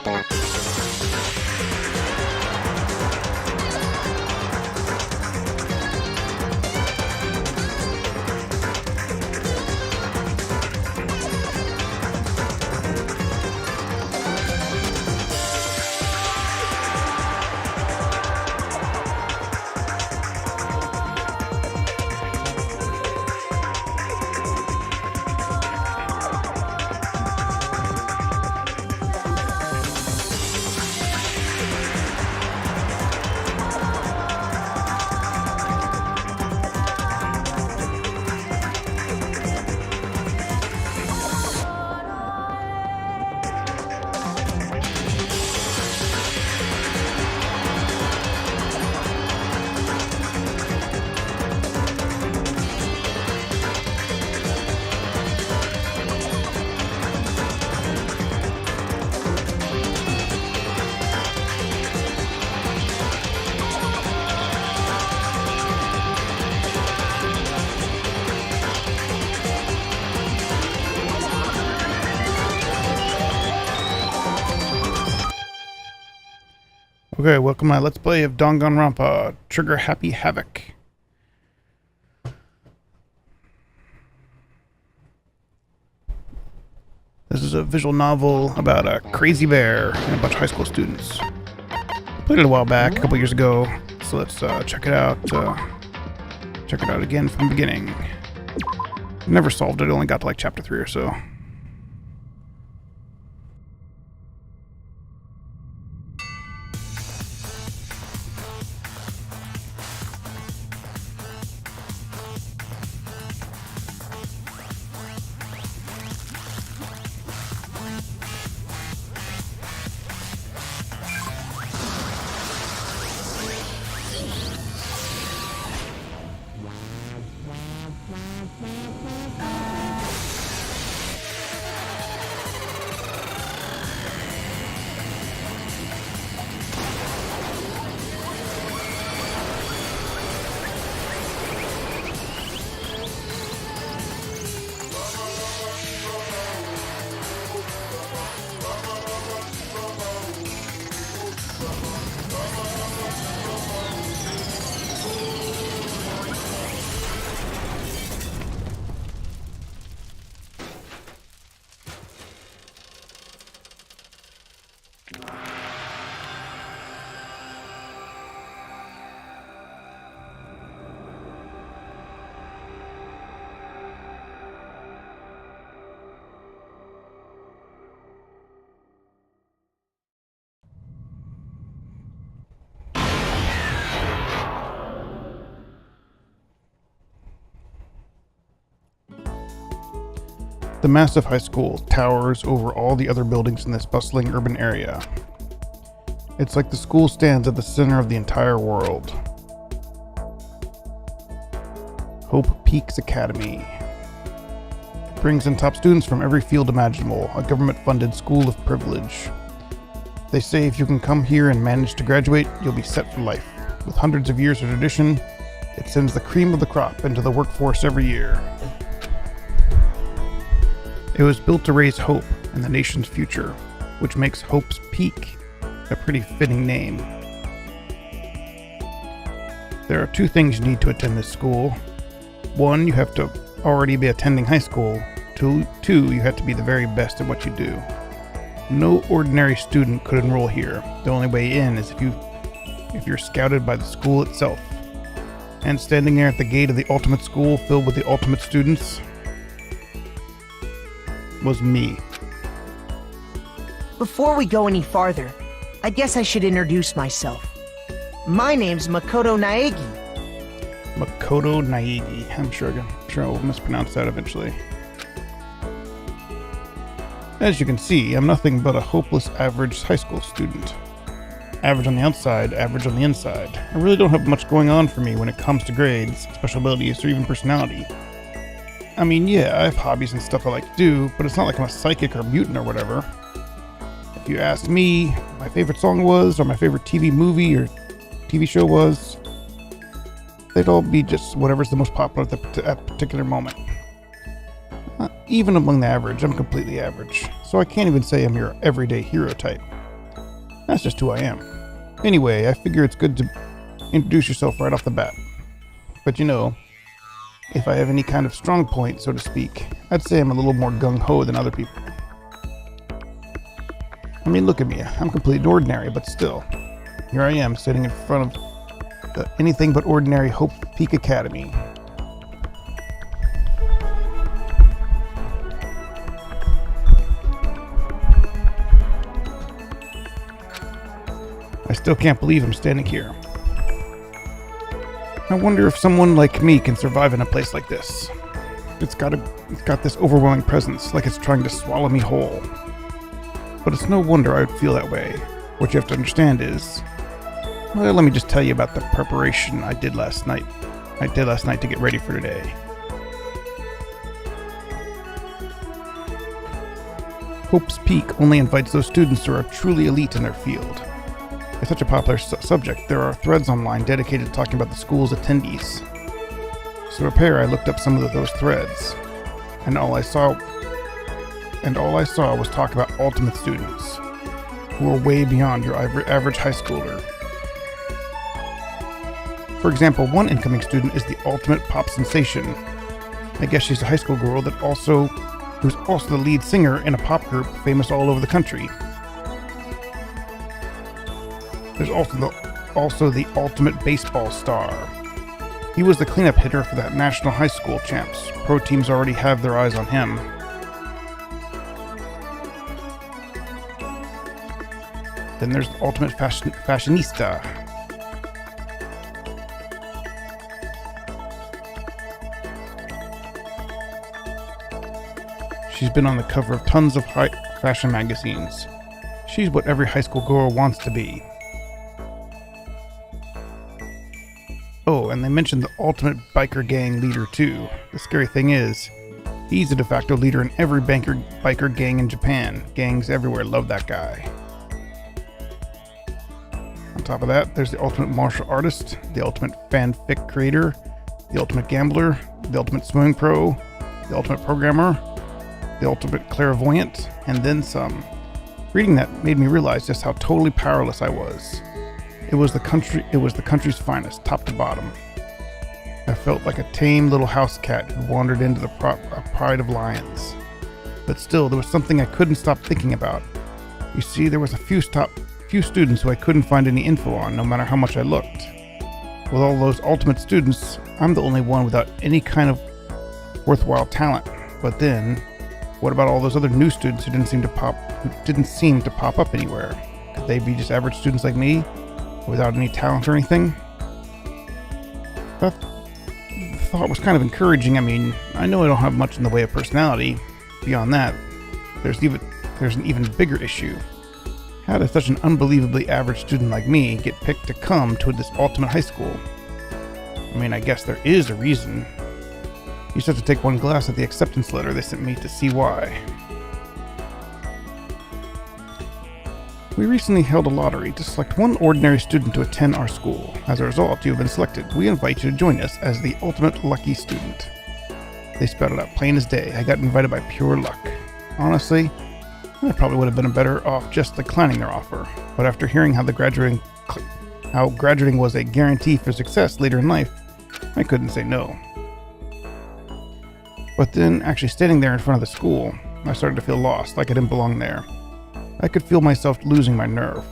Danganronpa. Okay, welcome to my Let's Play of Danganronpa, Trigger Happy Havoc. This is a visual novel about a crazy bear and a bunch of high school students. I played it a while back, a couple years ago, so let's check it out. Check it out again from the beginning. Never solved it, only got to like chapter 3 or so. The massive high school towers over all the other buildings in this bustling urban area. It's like the school stands at the center of the entire world. Hope Peaks Academy. It brings in top students from every field imaginable, a government-funded school of privilege. They say if you can come here and manage to graduate, you'll be set for life. With hundreds of years of tradition, it sends the cream of the crop into the workforce every year. It was built to raise hope in the nation's future, which makes Hope's Peak a pretty fitting name. There are 2 things you need to attend this school. 1, you have to already be attending high school. 2, you have to be the very best at what you do. No ordinary student could enroll here. The only way in is if you're scouted by the school itself. And standing there at the gate of the ultimate school filled with the ultimate students was me. Before we go any farther, I guess I should introduce myself. My name's Makoto Naegi. Makoto Naegi. I'm sure I'll mispronounce that eventually. As you can see, I'm nothing but a hopeless average high school student. Average on the outside, average on the inside. I really don't have much going on for me when it comes to grades, special abilities, or even personality. I mean, yeah, I have hobbies and stuff I like to do, but it's not like I'm a psychic or mutant or whatever. If you asked me what my favorite song was, or my favorite TV movie or TV show was, they'd all be just whatever's the most popular at that particular moment. Even among the average, I'm completely average, so I can't even say I'm your everyday hero type. That's just who I am. Anyway, I figure it's good to introduce yourself right off the bat. But you know, if I have any kind of strong point, so to speak, I'd say I'm a little more gung-ho than other people. I mean, look at me. I'm completely ordinary, but still. Here I am, sitting in front of the anything but ordinary Hope Peak Academy. I still can't believe I'm standing here. I wonder if someone like me can survive in a place like this. It's got this overwhelming presence, like it's trying to swallow me whole. But it's no wonder I would feel that way. What you have to understand is, well, let me just tell you about the preparation I did last night to get ready for today. Hope's Peak only invites those students who are truly elite in their field. It's such a popular subject, there are threads online dedicated to talking about the school's attendees. So to prepare, I looked up some of those threads, and all I saw was talk about ultimate students, who are way beyond your average high schooler. For example, one incoming student is the ultimate pop sensation. I guess she's a high school girl who's also the lead singer in a pop group famous all over the country. There's also the ultimate baseball star. He was the cleanup hitter for that national high school champs. Pro teams already have their eyes on him. Then there's the ultimate fashionista. She's been on the cover of tons of high fashion magazines. She's what every high school girl wants to be. Oh, and they mentioned the ultimate biker gang leader too. The scary thing is, he's the de facto leader in every biker gang in Japan. Gangs everywhere love that guy. On top of that, there's the ultimate martial artist, the ultimate fanfic creator, the ultimate gambler, the ultimate swimming pro, the ultimate programmer, the ultimate clairvoyant, and then some. Reading that made me realize just how totally powerless I was. It was the country's finest, top to bottom. I felt like a tame little house cat who wandered into the pride of lions. But still, there was something I couldn't stop thinking about. You see, there was a few students who I couldn't find any info on, no matter how much I looked. With all those ultimate students, I'm the only one without any kind of worthwhile talent. But then, what about all those other new students who didn't seem to pop up anywhere? Could they be just average students like me, without any talent or anything? That thought was kind of encouraging. I mean, I know I don't have much in the way of personality. Beyond that, there's an even bigger issue. How does such an unbelievably average student like me get picked to come to this ultimate high school? I mean, I guess there is a reason. You just have to take one glance at the acceptance letter they sent me to see why. We recently held a lottery to select one ordinary student to attend our school. As a result, you have been selected. We invite you to join us as the ultimate lucky student. They spelled it out plain as day. I got invited by pure luck. Honestly, I probably would have been better off just declining their offer. But after hearing how graduating was a guarantee for success later in life, I couldn't say no. But then, actually standing there in front of the school, I started to feel lost, like I didn't belong there. I could feel myself losing my nerve.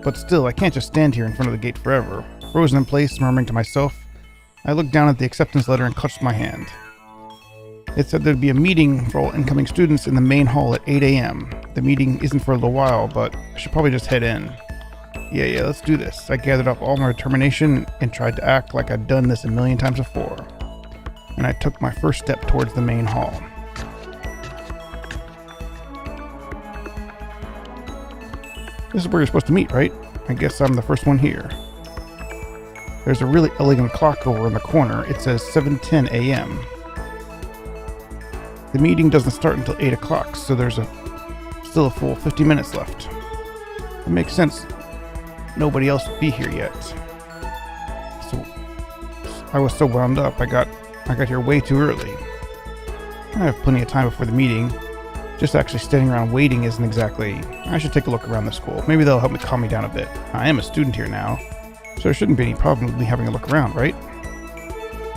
But still, I can't just stand here in front of the gate forever. Frozen in place, murmuring to myself, I looked down at the acceptance letter and clutched my hand. It said there'd be a meeting for all incoming students in the main hall at 8 a.m. The meeting isn't for a little while, but I should probably just head in. Yeah, let's do this. I gathered up all my determination and tried to act like I'd done this a million times before. And I took my first step towards the main hall. This is where you're supposed to meet, right? I guess I'm the first one here. There's a really elegant clock over in the corner. It says 7:10 a.m. The meeting doesn't start until 8 o'clock, so there's still a full 50 minutes left. It makes sense. Nobody else would be here yet. So I was so wound up, I got here way too early. I have plenty of time before the meeting. Just actually standing around waiting isn't exactly... I should take a look around the school. Maybe that'll help me calm me down a bit. I am a student here now, so there shouldn't be any problem with me having a look around, right?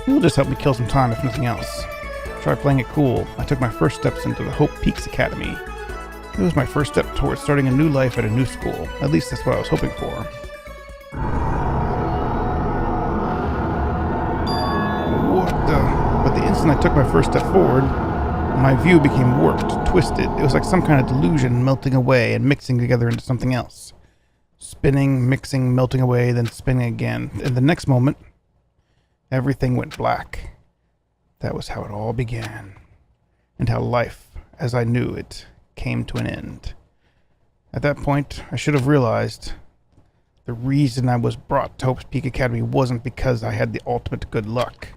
It'll just help me kill some time, if nothing else. Try playing it cool. I took my first steps into the Hope Peaks Academy. It was my first step towards starting a new life at a new school. At least that's what I was hoping for. But the instant I took my first step forward, my view became warped, twisted. It was like some kind of delusion melting away and mixing together into something else. Spinning, mixing, melting away, then spinning again. And the next moment, everything went black. That was how it all began. And how life, as I knew it, came to an end. At that point, I should have realized the reason I was brought to Hope's Peak Academy wasn't because I had the ultimate good luck.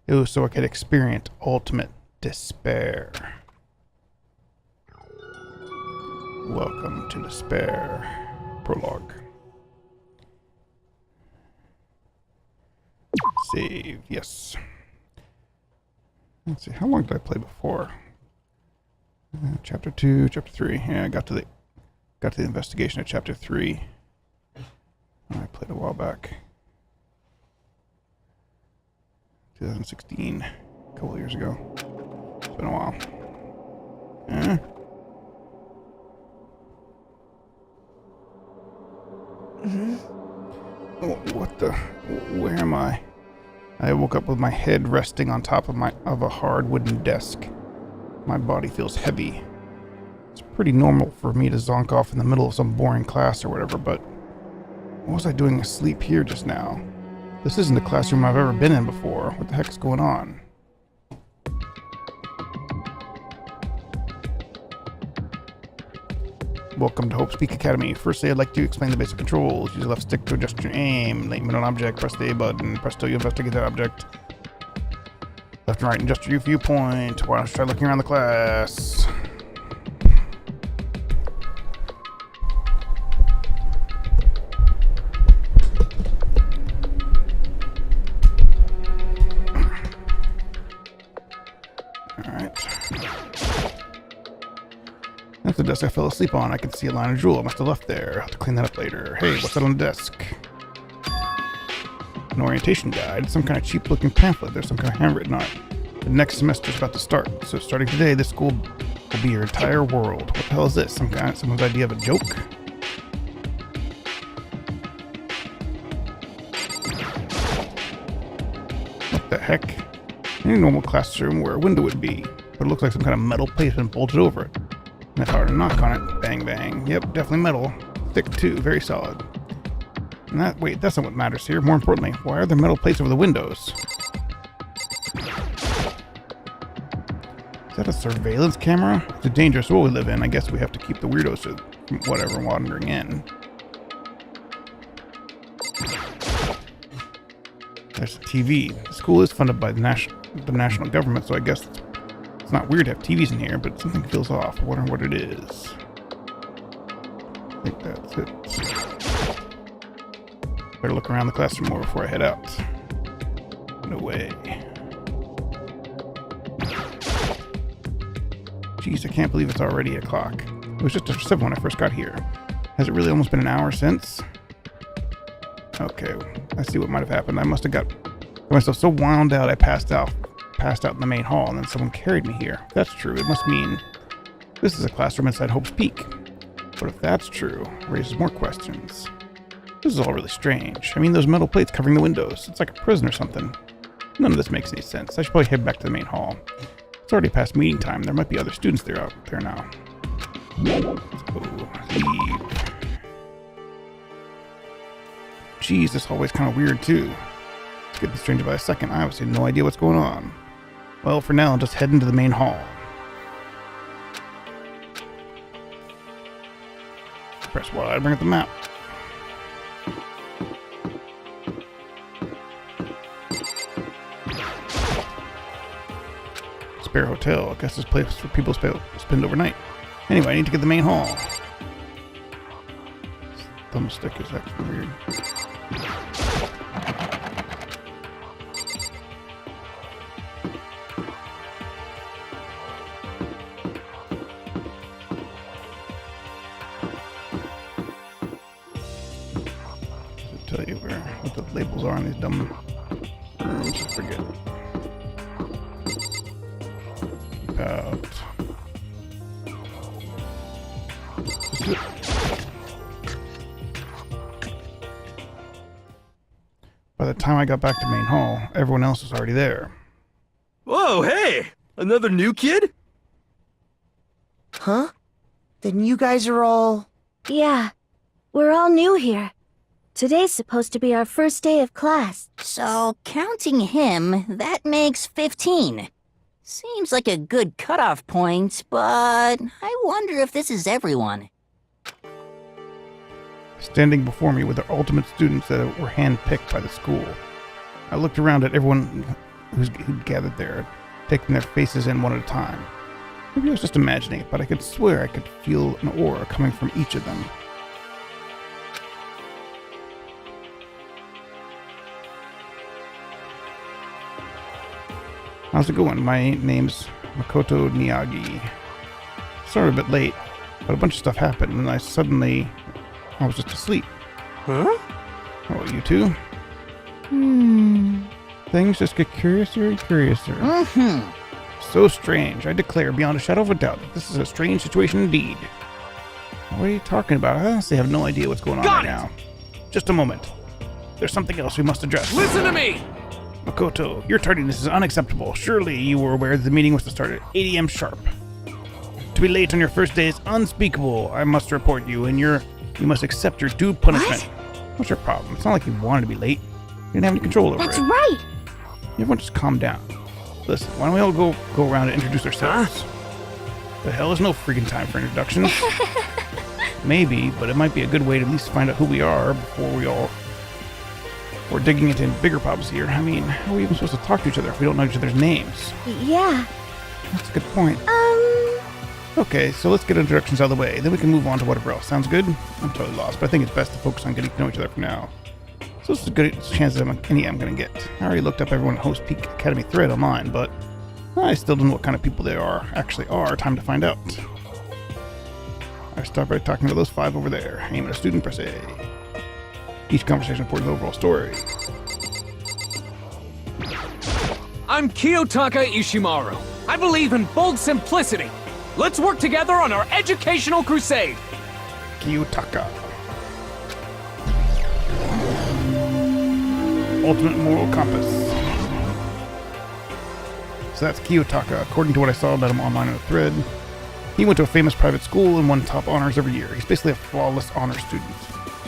It was so I could experience ultimate despair. Welcome to despair. Prologue. Save, yes. Let's see, how long did I play before? Chapter 2, Chapter 3. Yeah, I got to the investigation of Chapter 3. I played a while back. 2016, a couple of years ago. It's been a while. Oh, what the? Where am I? I woke up with my head resting on top of a hard wooden desk. My body feels heavy. It's pretty normal for me to zonk off in the middle of some boring class or whatever, but what was I doing asleep here just now? This isn't a classroom I've ever been in before. What the heck is going on? Welcome to Hope's Peak Academy. Firstly, I'd like to explain the basic controls. Use the left stick to adjust your aim. Aim at an object, press the A button. Press till you investigate that object. Left and right, adjust your viewpoint. Why don't you try looking around the class? That's the desk I fell asleep on. I can see a line of drool I must have left there. I'll have to clean that up later. Hey, what's that on the desk? An orientation guide. Some kind of cheap-looking pamphlet. There's some kind of handwritten on it. The next semester's about to start. So starting today, this school will be your entire world. What the hell is this? Someone's idea of a joke? What the heck? Any normal classroom where a window would be, but it looks like some kind of metal plate has been bolted over it. And if I were to knock on it, bang bang. Yep, definitely metal. Thick too, very solid. And wait, that's not what matters here. More importantly, why are there metal plates over the windows? Is that a surveillance camera? It's a dangerous world we live in. I guess we have to keep the weirdos from whatever wandering in. There's a TV. The school is funded by the national government, so I guess it's not weird to have TVs in here, but something feels off. I wonder what it is. I think that's it. Better look around the classroom more before I head out. No way. Jeez, I can't believe it's already 8 o'clock. It was just after 7 when I first got here. Has it really almost been an hour since? Okay, I see what might have happened. I must have got myself so wound out I passed out in the main hall, and then someone carried me here. If that's true, it must mean this is a classroom inside Hope's Peak. But if that's true, it raises more questions. This is all really strange. I mean, those metal plates covering the windows. It's like a prison or something. None of this makes any sense. I should probably head back to the main hall. It's already past meeting time. There might be other students out there now. Let's go. Leave. Geez, this hallway's kind of weird too. It's getting stranger by the second. I obviously have no idea what's going on. Well, for now, I'll just head into the main hall. Press Y to bring up the map. Spare hotel. I guess this place is for people to spend overnight. Anyway, I need to get to the main hall. This thumbstick is actually weird. what the labels are on these dumb rooms. I forget. About. By the time I got back to main hall, everyone else was already there. Whoa, hey! Another new kid? Huh? Then you guys are all... Yeah, we're all new here. Today's supposed to be our first day of class. So, counting him, that makes 15. Seems like a good cutoff point, but I wonder if this is everyone. Standing before me were the ultimate students that were handpicked by the school. I looked around at everyone who'd gathered there, taking their faces in one at a time. Maybe I was just imagining it, but I could swear I could feel an aura coming from each of them. How's it going? My name's Makoto Miyagi. Started a bit late, but a bunch of stuff happened, and I was just asleep. Huh? Oh, you two? Things just get curiouser and curiouser. So strange. I declare beyond a shadow of a doubt that this is a strange situation indeed. What are you talking about? I honestly have no idea what's going on right now. Just a moment. There's something else we must address. Listen to me! Makoto, your tardiness is unacceptable. Surely you were aware that the meeting was to start at 8 a.m. sharp. To be late on your first day is unspeakable. I must report you, and you must accept your due punishment. What's your problem? It's not like you wanted to be late. You didn't have any control over That's it. right! Everyone just calm down. Listen, why don't we all go around and introduce ourselves? The hell is no freaking time for introductions. Maybe, but it might be a good way to at least find out who we are before we're digging into bigger problems here. I mean, how are we even supposed to talk to each other if we don't know each other's names? Yeah. That's a good point. Okay, so let's get introductions out of the way. Then we can move on to whatever else. Sounds good? I'm totally lost, but I think it's best to focus on getting to know each other for now. So this is a good chance that I'm going to get. I already looked up everyone at Host Peak Academy thread online, but I still don't know what kind of people they actually are. Time to find out. I start by talking to those 5 over there. Aim at a student, press A. Each conversation reports the overall story. I'm Kiyotaka Ishimaru. I believe in bold simplicity. Let's work together on our educational crusade. Kiyotaka. Ultimate moral compass. So that's Kiyotaka, according to what I saw about him online in a thread. He went to a famous private school and won top honors every year. He's basically a flawless honor student.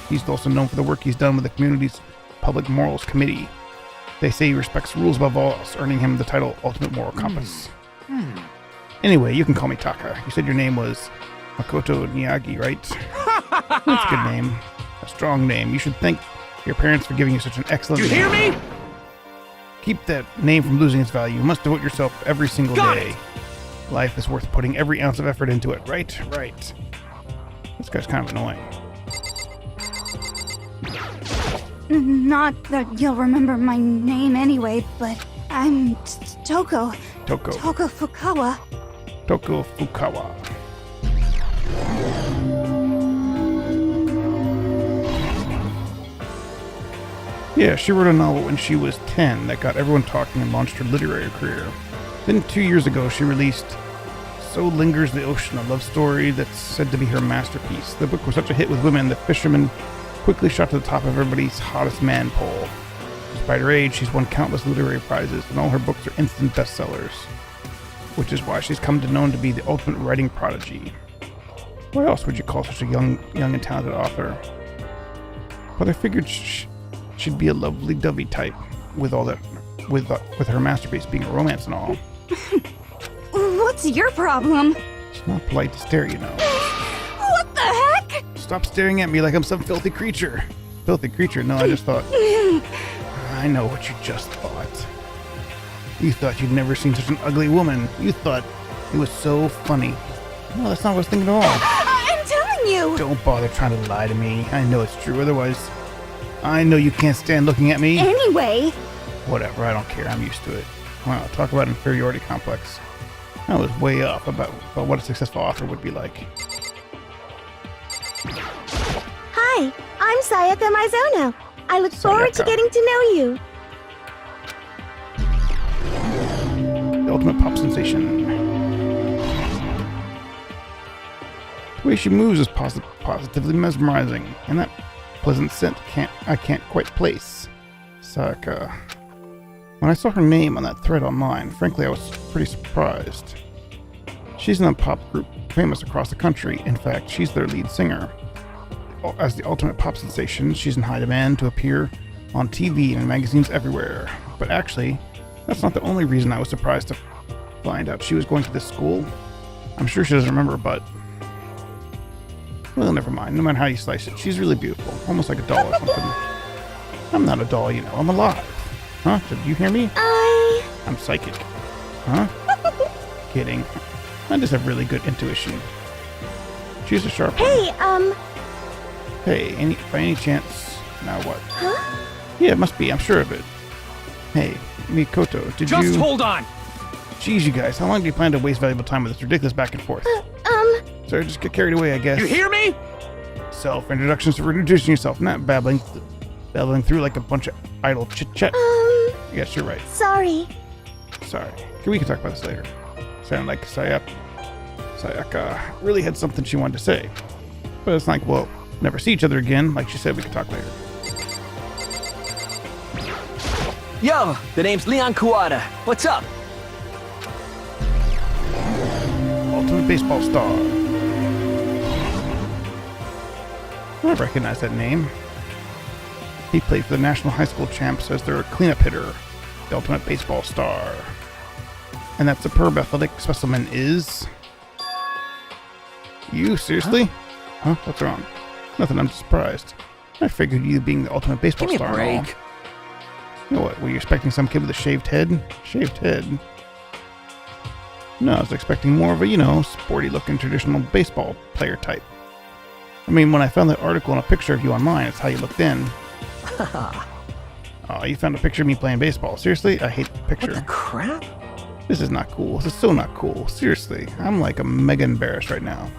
He's also known for the work he's done with the community's Public Morals Committee. They say he respects rules above all else, earning him the title Ultimate Moral Compass. Anyway, you can call me Taka. You said your name was Makoto Miyagi, right? That's a good name. A strong name. You should thank your parents for giving you such an excellent You name. hear me? Keep that name from losing its value. You must devote yourself every single Got day. it. Life is worth putting every ounce of effort into it, right? Right. This guy's kind of annoying. Not that you'll remember my name anyway, but I'm Toko. Toko Fukawa. Fukawa. Yeah, she wrote a novel when she was 10 that got everyone talking and launched her literary career. Then 2 years ago, she released So Lingers the Ocean, a love story that's said to be her masterpiece. The book was such a hit with women that fishermen quickly shot to the top of everybody's hottest man poll. Despite her age, she's won countless literary prizes, and all her books are instant bestsellers, which is why she's come to known to be the ultimate writing prodigy. What else would you call such a young and talented author? But I figured she'd be a lovely-dovey type, with all that, with her masterpiece being a romance and all. What's your problem? It's not polite to stare, you know. What the heck? Stop staring at me like I'm some filthy creature. Filthy creature? No, I just thought... I know what you just thought. You thought you'd never seen such an ugly woman. You thought it was so funny. No, that's not what I was thinking at all. I'm telling you! Don't bother trying to lie to me. I know it's true, otherwise... I know you can't stand looking at me. Anyway... Whatever, I don't care. I'm used to it. Wow, talk about inferiority complex. I was way off about what a successful author would be like. Hi, I'm Sayaka Mizono. I look forward to Sayaka. getting to know you. The ultimate pop sensation. The way she moves is positively mesmerizing, and that pleasant scent I can't quite place. Sayaka. When I saw her name on that thread online, frankly, I was pretty surprised. She's in a pop group famous across the country. In fact, she's their lead singer. As the ultimate pop sensation, she's in high demand to appear on TV and in magazines everywhere. But actually, that's not the only reason I was surprised to find out she was going to this school. I'm sure she doesn't remember, but... well, never mind. No matter how you slice it, she's really beautiful. Almost like a doll or something. I'm not a doll, you know. I'm alive. Huh? Did you hear me? I'm psychic. Huh? Kidding. I just have really good intuition. She's a sharp one. Hey, by any chance... now what? Huh? Yeah, it must be. I'm sure of it. Hey, Mikoto, did you... Just hold on! Jeez, you guys, how long do you plan to waste valuable time with this ridiculous back and forth? Sorry, just get carried away, I guess. You hear me? Self-introductions for introducing yourself, not babbling through like a bunch of idle chit-chat. Yes, you're right. Sorry. Sorry. We can talk about this later. Sounded like Sayaka really had something she wanted to say. But it's like, well, never see each other again. Like she said, we could talk later. Yo, the name's Leon Kuwata. What's up? Ultimate baseball star. I recognize that name. He played for the National High School Champs as their cleanup hitter, the ultimate baseball star. And that superb athletic specimen is... you? Seriously? Huh? What's wrong? Nothing, I'm surprised. I figured you being the ultimate baseball Give me a star and all. break. You know what, were you expecting some kid with a shaved head? Shaved head? No, I was expecting more of a, you know, sporty-looking traditional baseball player type. I mean, when I found that article and a picture of you online, it's how you looked in. Oh, you found a picture of me playing baseball. Seriously? I hate the picture. What the crap? This is not cool. This is so not cool. Seriously. I'm like a mega embarrassed right now.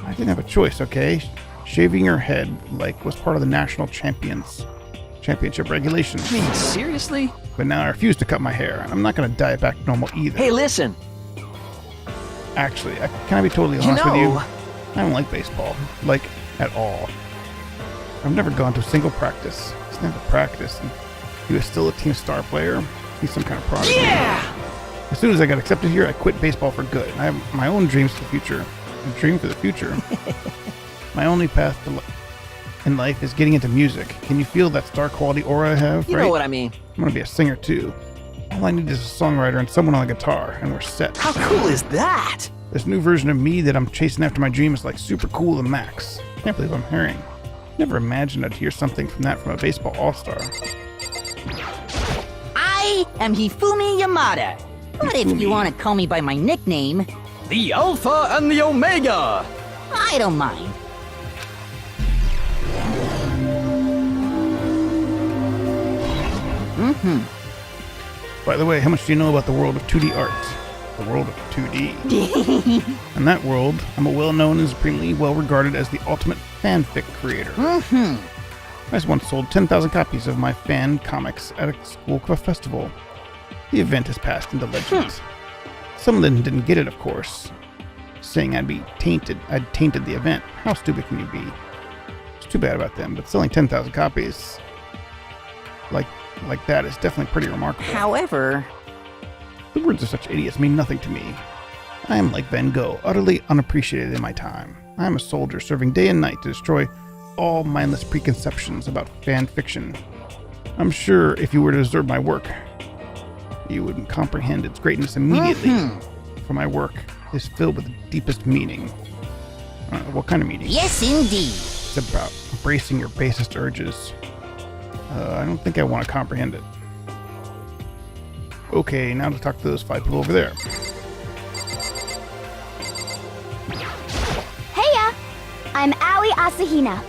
I didn't have a choice, okay? Shaving your head, like, was part of the national championship regulations. I mean, seriously? But now I refuse to cut my hair, and I'm not going to dye it back to normal either. Hey, listen. Actually, can I be totally honest with you? I don't like baseball. Like, at all. I've never gone to a single practice. It's never practice, and he was still a team star player. He's some kind of prodigy. Yeah! As soon as I got accepted here, I quit baseball for good. I have my own dreams for the future. A dream for the future. My only path in life is getting into music. Can you feel that star quality aura I have? You right? know what I mean. I'm gonna be a singer too. All I need is a songwriter and someone on a guitar, and we're set. How cool is that? This new version of me that I'm chasing after my dream is like super cool and max. Can't believe I'm hearing. Never imagined I'd hear something from a baseball all-star. I am Hifumi Yamada. But if you want to call me by my nickname, The Alpha and the Omega! I don't mind. By the way, how much do you know about the world of 2D art? The world of 2D. In that world, I'm a well-known and supremely well-regarded as the ultimate fanfic creator. I once sold 10,000 copies of my fan comics at a school festival. The event has passed into legend. Some of them didn't get it, of course, saying I'd tainted the event. How stupid can you be? It's too bad about them, but selling 10,000 copies like that is definitely pretty remarkable. However, The words of such idiots mean nothing to me. I am like Van Gogh, utterly unappreciated in my time. I am a soldier serving day and night to destroy all mindless preconceptions about fan fiction. I'm sure if you were to observe my work, you would comprehend its greatness immediately. For my work is filled with the deepest meaning. What kind of meaning? yes indeed. It's about embracing your basest urges. I don't think I want to comprehend it. Okay, now to talk to those 5 people over there. Heya! I'm Aoi Asahina,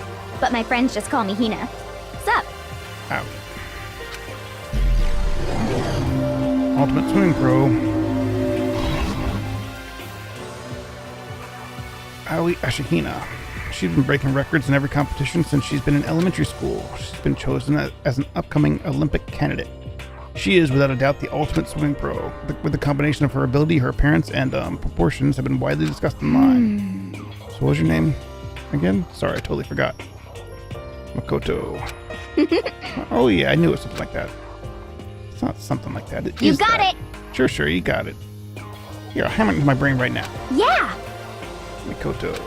but my friends just call me Hina. What's up? Ow. Ultimate Swimming Pro. Aoi Asahina. She's been breaking records in every competition since she's been in elementary school. She's been chosen as an upcoming Olympic candidate. She is, without a doubt, the ultimate swimming pro. With the combination of her ability, her appearance, and proportions have been widely discussed online. So what was your name again? Sorry, I totally forgot. Makoto. Oh yeah, I knew it was something like that. It's not something like that. You got it! Sure, you got it. Here, I'll hammer it into my brain right now. Yeah! Makoto.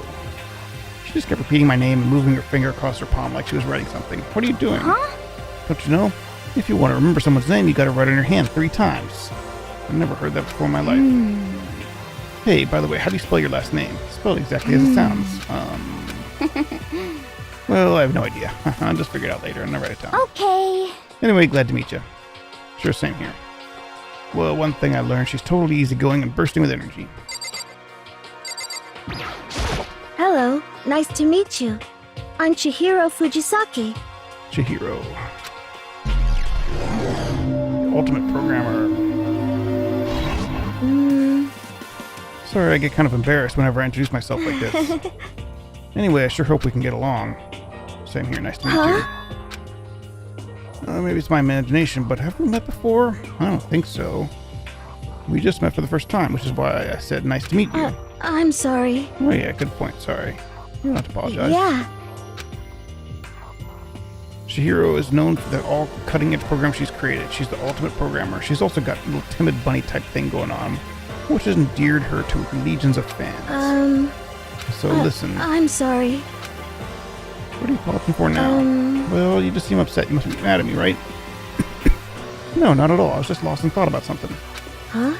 She just kept repeating my name and moving her finger across her palm like she was writing something. What are you doing? Huh? Don't you know? If you want to remember someone's name, you gotta write it on your hand 3 times. I've never heard that before in my life. Hey, by the way, how do you spell your last name? Spelled exactly as it sounds. Well, I have no idea. I'll just figure it out later and I'll write it down. Okay. Anyway, glad to meet you. Sure, same here. Well, one thing I learned, she's totally easygoing and bursting with energy. Hello, nice to meet you. I'm Chihiro Fujisaki. Chihiro. Ultimate programmer. Sorry, I get kind of embarrassed whenever I introduce myself like this. Anyway, I sure hope we can get along. Same here, nice to meet you. Maybe it's my imagination, but have we met before? I don't think so. We just met for the first time, which is why I said nice to meet you. I'm sorry. Oh yeah, good point, sorry. You don't have to apologize. Yeah. Chihiro is known for the all cutting-edge program she's created. She's the ultimate programmer. She's also got a little timid bunny type thing going on, which has endeared her to legions of fans. So listen. I'm sorry. What are you apologizing for now? Well, you just seem upset. You must be mad at me, right? No, not at all. I was just lost in thought about something. Huh?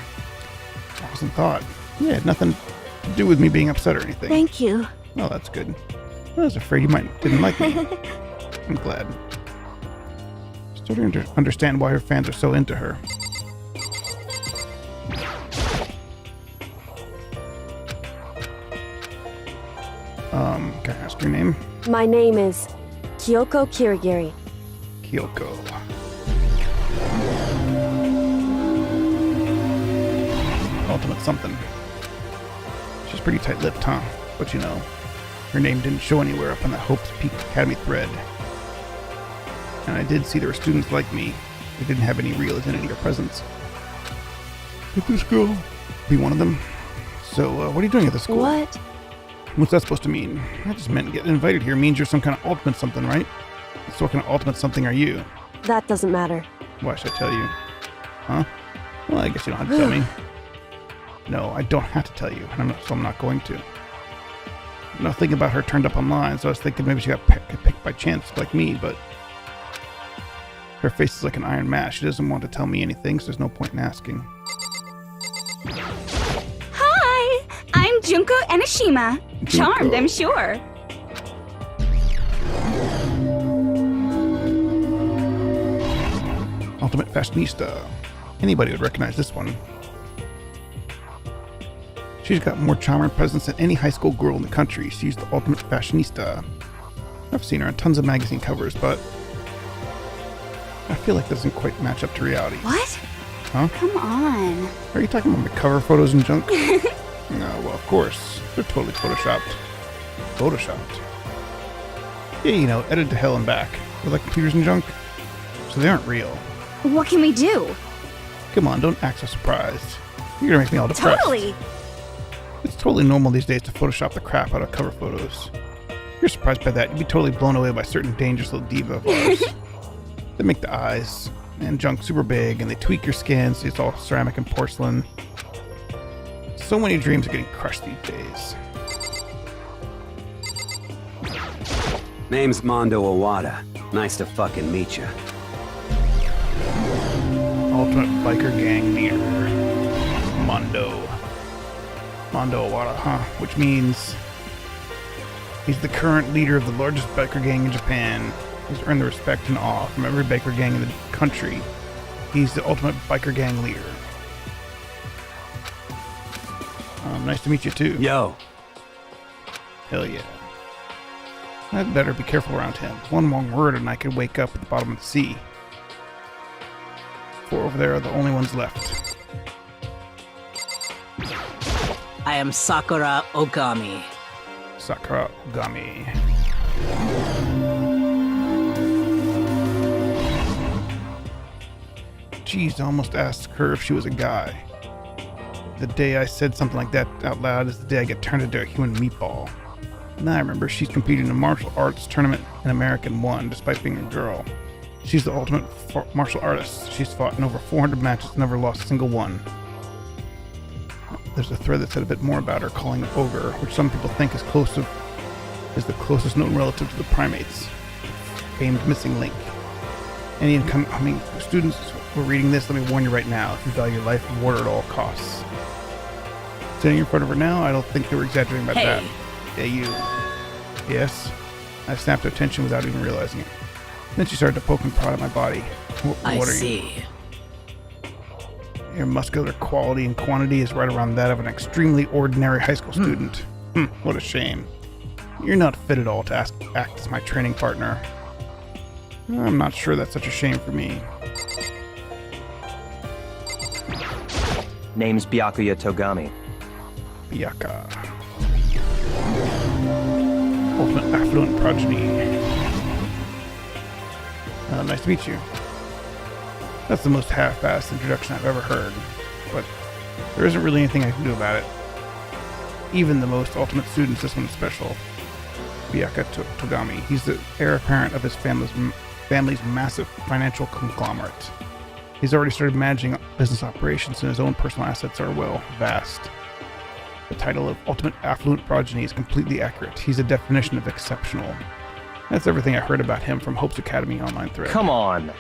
Lost in thought. Yeah, it had nothing to do with me being upset or anything. Thank you. Oh, that's good. I was afraid you didn't like me. I'm glad. Starting to understand why her fans are so into her. Can I ask your name? My name is Kyoko Kirigiri. Kyoko. Ultimate something. She's pretty tight-lipped, huh? But you know, her name didn't show anywhere up on the Hope's Peak Academy thread. And I did see there were students like me who didn't have any real identity or presence. Could this girl be one of them? So, what are you doing at the school? What? What's that supposed to mean? I just meant getting invited here means you're some kind of ultimate something, right? So what kind of ultimate something are you? That doesn't matter. Why should I tell you? Huh? Well, I guess you don't have to tell me. No, I don't have to tell you, and I'm not going to. Nothing about her turned up online, so I was thinking maybe she got picked by chance like me, but her face is like an iron mask. She doesn't want to tell me anything, so there's no point in asking. Hi! I'm Junko Enoshima. Charmed, I'm sure. Ultimate fashionista. Anybody would recognize this one. She's got more charm and presence than any high school girl in the country. She's the ultimate fashionista. I've seen her on tons of magazine covers, but I feel like that doesn't quite match up to reality. What? Huh? Come on. Are you talking about my cover photos and junk? No, well, of course. They're totally photoshopped. Photoshopped? Yeah, you know, edited to hell and back. With like computers and junk. So they aren't real. What can we do? Come on, don't act so surprised. You're gonna make me all depressed. Totally. It's totally normal these days to Photoshop the crap out of cover photos. If you're surprised by that, you'd be totally blown away by certain dangerous little diva of ours. They make the eyes and junk super big, and they tweak your skin so it's all ceramic and porcelain. So many dreams are getting crushed these days. Name's Mondo Owada. Nice to fucking meet you. Ultimate biker gang leader. Mondo Owada, huh? Which means he's the current leader of the largest biker gang in Japan. He's earned the respect and awe from every biker gang in the country. He's the ultimate biker gang leader. Nice to meet you too. Yo. Hell yeah. I'd better be careful around him. One wrong word and I could wake up at the bottom of the sea. 4 over there are the only ones left. I am Sakura Okami. Sakura Ogami. Jeez, I almost asked her if she was a guy. The day I said something like that out loud is the day I get turned into a human meatball. Now I remember she's competed in a martial arts tournament in America and won, despite being a girl. She's the ultimate martial artist. She's fought in over 400 matches and never lost a single one. There's a thread that said a bit more about her, calling it ogre, which some people think is the closest known relative to the primates. Famed missing link. Any incoming students who are reading this, let me warn you right now, if you value your life, water at all costs. Sitting in front of her now, I don't think they were exaggerating about that. Hey, you. Yes? I snapped her attention without even realizing it. Then she started to poke and prod at my body. What are you? Your muscular quality and quantity is right around that of an extremely ordinary high school student. What a shame. You're not fit at all to act as my training partner. I'm not sure that's such a shame for me. Name's Byakuya Togami. Byaka. Ultimate affluent progeny. Nice to meet you. That's the most half-assed introduction I've ever heard, but there isn't really anything I can do about it. Even the most ultimate students, this one's special. Byaka Togami. He's the heir apparent of his family's massive financial conglomerate. He's already started managing business operations, and his own personal assets are, well, vast. The title of Ultimate Affluent Progeny is completely accurate. He's a definition of exceptional. That's everything I heard about him from Hope's Academy online thread. Come on!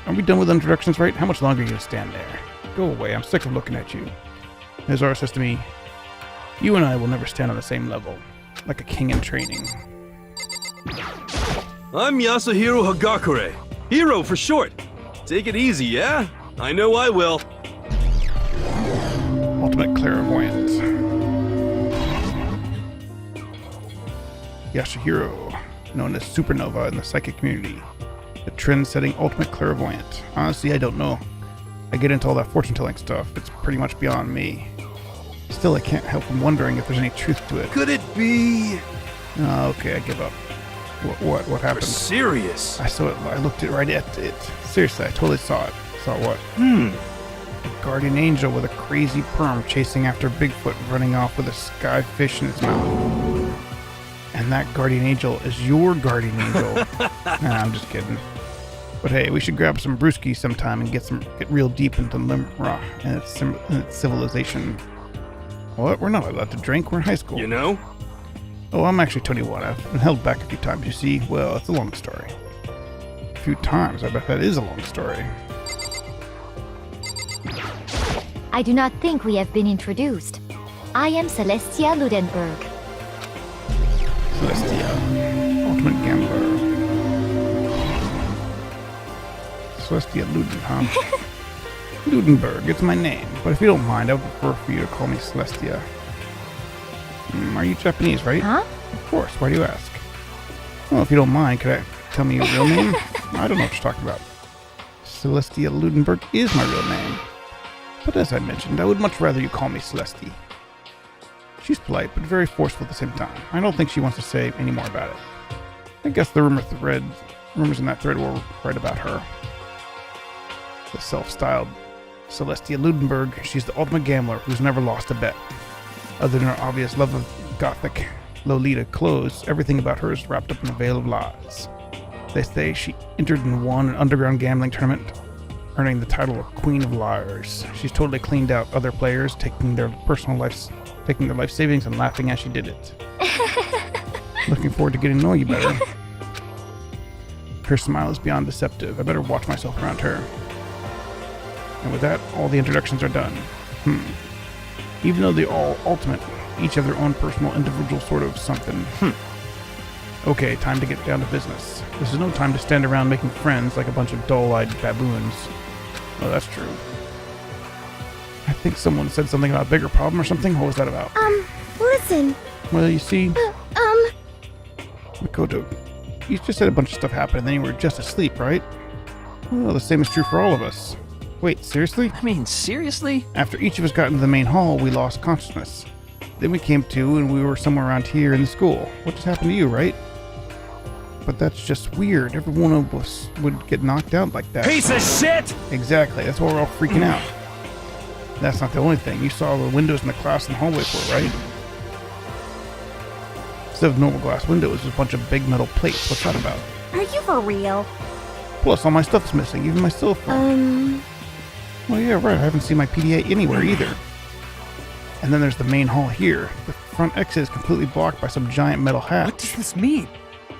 Are we done with introductions, right? How much longer are you going to stand there? Go away, I'm sick of looking at you. Azora says to me, you and I will never stand on the same level, like a king in training. I'm Yasuhiro Hagakure. Hero for short. Take it easy, yeah? I know I will. Ultimate clairvoyant. Yasuhiro, known as Supernova in the psychic community. The trend-setting ultimate clairvoyant. Honestly, I don't know. I get into all that fortune-telling stuff. It's pretty much beyond me. Still, I can't help from wondering if there's any truth to it. Could it be? Oh, okay, I give up. What happened? You're serious? I saw it. I looked right at it. Seriously, I totally saw it. Saw what? A guardian angel with a crazy perm chasing after Bigfoot, running off with a sky fish in its mouth. And that guardian angel is your guardian angel. Nah, I'm just kidding. But hey, we should grab some brewskis sometime and get real deep into Limra and its civilization. What? We're not allowed to drink. We're in high school. You know? Oh, I'm actually 21. I've been held back a few times, you see. Well, it's a long story. A few times? I bet that is a long story. I do not think we have been introduced. I am Celestia Ludenberg. Celestia. Ultimate Gambler. Celestia Luden, huh? Ludenberg, it's my name. But if you don't mind, I would prefer for you to call me Celestia. Are you Japanese, right? Huh? Of course. Why do you ask? Well, if you don't mind, could I tell me your real name? I don't know what you're talking about. Celestia Ludenberg is my real name. But as I mentioned, I would much rather you call me Celestia. She's polite, but very forceful at the same time. I don't think she wants to say any more about it. I guess the rumors in that thread were right about her. The self-styled Celestia Ludenberg, she's the ultimate gambler who's never lost a bet. Other than her obvious love of gothic Lolita clothes, everything about her is wrapped up in a veil of lies. They say she entered and won an underground gambling tournament, earning the title of Queen of Liars. She's totally cleaned out other players, taking their life savings and laughing as she did it. Looking forward to getting to know you better. Her smile is beyond deceptive. I better watch myself around her. And with that, all the introductions are done. Even though they're all ultimate, each have their own personal, individual sort of something. Okay, time to get down to business. This is no time to stand around making friends like a bunch of dull-eyed baboons. Oh, that's true. I think someone said something about a bigger problem or something. What was that about? Listen. Well, you see... Makoto, you just said a bunch of stuff happened and then you were just asleep, right? Well, the same is true for all of us. Wait, seriously? I mean, seriously? After each of us got into the main hall, we lost consciousness. Then we came to, and we were somewhere around here in the school. What just happened to you, right? But that's just weird. Every one of us would get knocked out like that. Piece of shit! Exactly. That's why we're all freaking out. That's not the only thing. You saw the windows in the class and the hallway for, right? Instead of normal glass windows, there's a bunch of big metal plates. What's that about? Are you for real? Plus, all my stuff's missing, even my cell phone. Well, yeah, right. I haven't seen my PDA anywhere either. And then there's the main hall here. The front exit is completely blocked by some giant metal hatch. What does this mean?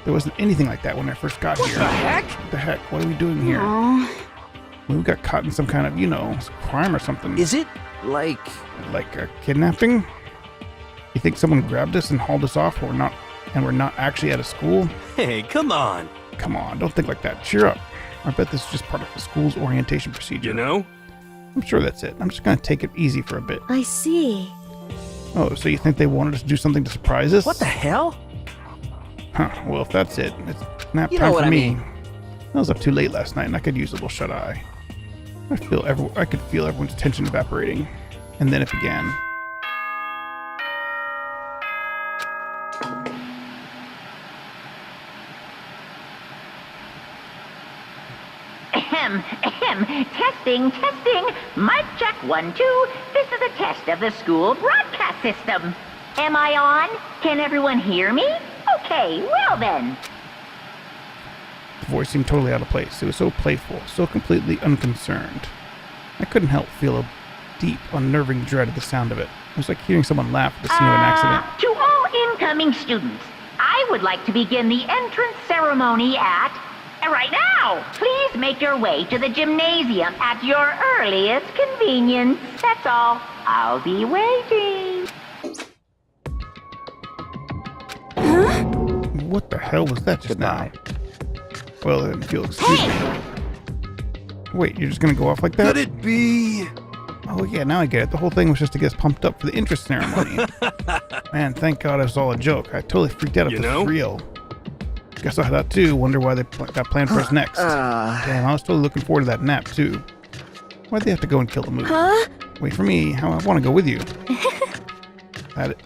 There wasn't anything like that when I first got here. What the heck? What the heck? What are we doing here? Aw. We got caught in some kind of, you know, crime or something. Is it like... Like a kidnapping? You think someone grabbed us and hauled us off and we're not actually at a school? Hey, come on. Come on, don't think like that. Cheer up. I bet this is just part of the school's orientation procedure. You know? I'm sure that's it. I'm just gonna take it easy for a bit. I see. Oh, so you think they wanted us to do something to surprise us? What the hell? Huh, well, if that's it, it's nap You time know what for I me. mean. I was up too late last night and I could use a little shut-eye. I could feel everyone's attention evaporating. And then it began. Ahem, ahem. Testing, testing. Mic check 1, 2. This is a test of the school broadcast system. Am I on? Can everyone hear me? Okay, well then. The voice seemed totally out of place. It was so playful, so completely unconcerned. I couldn't help feel a deep, unnerving dread at the sound of it. It was like hearing someone laugh at the scene of an accident. To all incoming students, I would like to begin the entrance ceremony at... right now! Please make your way to the gymnasium at your earliest convenience. That's all. I'll be waiting. What the hell was that just now? Well, then, if you'll excuse me. Wait, you're just gonna go off like that? Could it be? Oh yeah, now I get it. The whole thing was just to get us pumped up for the entrance ceremony. Man, thank God it was all a joke. I totally freaked out if this was real. Guess I had that too. Wonder why they got planned for us next. Damn, I was totally looking forward to that nap too. Why'd they have to go and kill the movie? Huh? Wait for me. I want to go with you. That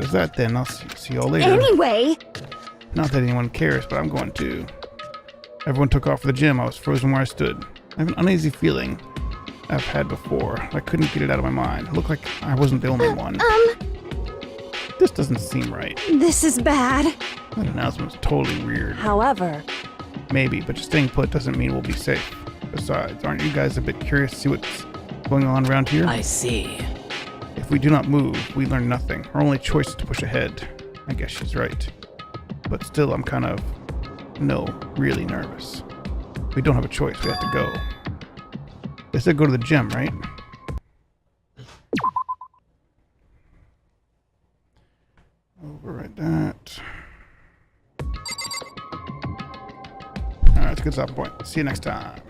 is that then. I'll see y'all later. Anyway. Not that anyone cares, but I'm going to. Everyone took off for the gym. I was frozen where I stood. I have an uneasy feeling I've had before. I couldn't get it out of my mind. It looked like I wasn't the only one. This doesn't seem right. This is bad. That announcement was totally weird. However, Maybe, but just staying put doesn't mean we'll be safe. Besides, aren't you guys a bit curious to see what's going on around here? I see. If we do not move, we learn nothing. Our only choice is to push ahead. I guess she's right. But still, I'm kind of, really nervous. We don't have a choice. We have to go. They said go to the gym, right? Overwrite that. Alright, that's a good stop point. See you next time.